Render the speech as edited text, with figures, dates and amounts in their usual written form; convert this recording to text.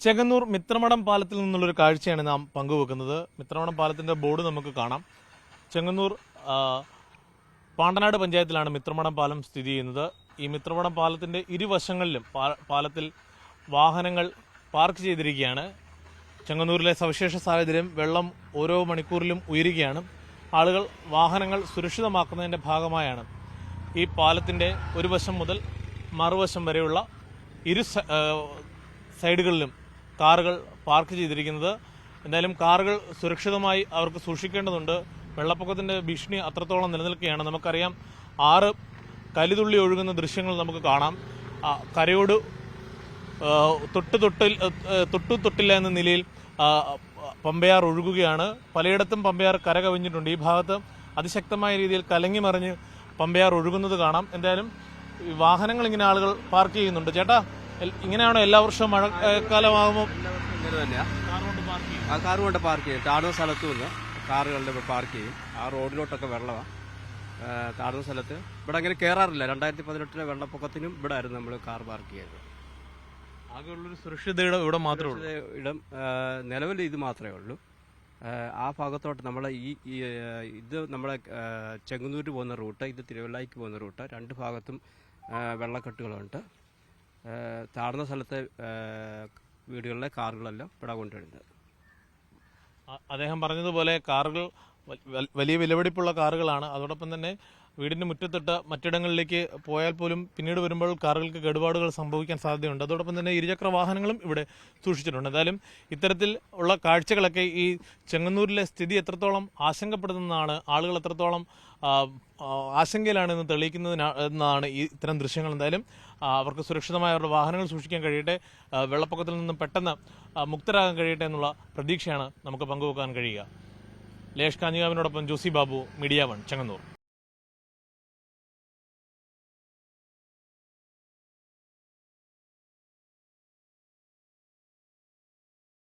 ചെങ്ങന്നൂർ മിത്രമടം പാലത്തിൽ നിന്നുള്ളൊരു കാഴ്ചയാണ് നാം പങ്കുവെക്കുന്നത്. മിത്രമടം പാലത്തിന്റെ ബോർഡ് നമുക്ക് കാണാം. ചെങ്ങന്നൂർ പാണ്ടനാട് പഞ്ചായത്തിലാണ് മിത്രമടം പാലം സ്ഥിതി ചെയ്യുന്നത്. ഈ മിത്രമടം പാലത്തിന്റെ ഇരുവശങ്ങളിലും പാലത്തിൽ വാഹനങ്ങൾ പാർക്ക് ചെയ്തിരിക്കുകയാണ്. ചെങ്ങന്നൂരിലെ സവിശേഷ സാഹചര്യം, വെള്ളം ഓരോ മണിക്കൂറിലും ഉയരുകയാണ്. ആളുകൾ വാഹനങ്ങൾ സുരക്ഷിതമാക്കുന്നതിന്റെ ഭാഗമായാണ് ഈ പാലത്തിന്റെ ഒരു വശം മുതൽ മറുവശം വരെയുള്ള ഇരു സൈഡുകളിലും കാറുകൾ പാർക്ക് ചെയ്തിരിക്കുന്നത്. എന്തായാലും കാറുകൾ സുരക്ഷിതമായി അവർക്ക് സൂക്ഷിക്കേണ്ടതുണ്ട്. വെള്ളപ്പൊക്കത്തിന്റെ ഭീഷണി അത്രത്തോളം നിലനിൽക്കുകയാണ്. നമുക്കറിയാം, 6 കലിതുള്ളി ഒഴുകുന്ന ദൃശ്യങ്ങൾ നമുക്ക് കാണാം. കരയോട് തൊട്ടില്ല എന്ന നിലയിൽ പമ്പയാർ ഒഴുകുകയാണ്. പലയിടത്തും പമ്പയാർ കര കവിഞ്ഞിട്ടുണ്ട്. ഈ ഭാഗത്ത് അതിശക്തമായ രീതിയിൽ കലങ്ങി മറിഞ്ഞ് പമ്പയാർ ഒഴുകുന്നത് കാണാം. എന്തായാലും വാഹനങ്ങൾ ഇങ്ങനെ ആളുകൾ പാർക്ക് ചെയ്യുന്നുണ്ട്. ചേട്ടാ, ഇങ്ങനെയാണോ എല്ലാ വർഷവും മഴക്കാലമാകുമ്പോൾ? ഇങ്ങനെ തന്നെയാണ്. കാർ കൊണ്ട് പാർക്ക് ചെയ്യും. താഴ്ന്ന സ്ഥലത്തു നിന്ന് കാറുകളിൽ പാർക്ക് ചെയ്യും. ആ റോഡിലോട്ടൊക്കെ വെള്ളമാണ്. താഴ്ന്ന സ്ഥലത്ത് ഇവിടെ അങ്ങനെ കയറാറില്ല. 2018 വെള്ളപ്പൊക്കത്തിനും ഇവിടെ ആയിരുന്നു നമ്മൾ കാർ പാർക്ക് ചെയ്തത്. ആകെയുള്ളൊരു സുരക്ഷിതയുടെ ഇവിടെ മാത്രമേ ഉള്ളൂ. ഇടം നിലവിൽ ഇത് മാത്രമേ ഉള്ളൂ. ആ ഭാഗത്തോട്ട് നമ്മളെ ഇത് നമ്മളെ ചെങ്ങന്നൂർ പോകുന്ന റൂട്ട്, ഇത് തിരുവല്ലായ്ക്ക് പോകുന്ന റൂട്ട്, 2 ഭാഗത്തും വെള്ളക്കെട്ടുകളുണ്ട്. താഴ്ന്ന സ്ഥലത്തെ വീടുകളിലെ കാറുകളെല്ലാം ഇവിടെ കൊണ്ടുവരുന്നത്. അദ്ദേഹം പറഞ്ഞതുപോലെ കാറുകൾ വലിയ വിലപിടിപ്പുള്ള കാറുകളാണ്. അതോടൊപ്പം തന്നെ വീടിന്റെ മുറ്റത്തിട്ട് മറ്റിടങ്ങളിലേക്ക് പോയാൽ പോലും പിന്നീട് വരുമ്പോൾ കാറുകൾക്ക് കേടുപാടുകൾ സംഭവിക്കാൻ സാധ്യതയുണ്ട്. അതോടൊപ്പം തന്നെ ഇരുചക്ര വാഹനങ്ങളും ഇവിടെ സൂക്ഷിച്ചിട്ടുണ്ട്. എന്തായാലും ഇത്തരത്തിൽ ഉള്ള കാഴ്ചകളൊക്കെ ഈ ചെങ്ങന്നൂരിലെ സ്ഥിതി എത്രത്തോളം ആശങ്കപ്പെടുന്നതാണ്, ആളുകൾ എത്രത്തോളം ആശങ്കയിലാണ് എന്ന് തെളിയിക്കുന്നതിനാണ് ഈ ഇത്തരം ദൃശ്യങ്ങൾ. എന്തായാലും അവർക്ക് സുരക്ഷിതമായ അവരുടെ വാഹനങ്ങൾ സൂക്ഷിക്കാൻ കഴിയട്ടെ, വെള്ളപ്പൊക്കത്തിൽ നിന്നും പെട്ടെന്ന് മുക്തരാകാൻ കഴിയട്ടെ എന്നുള്ള പ്രതീക്ഷയാണ് നമുക്ക് പങ്കുവെക്കാൻ കഴിയുക. ലേഷ് കാഞ്ഞികാവിനോടൊപ്പം ജോസി ബാബു, മീഡിയ 1, ചെങ്ങന്നൂർ.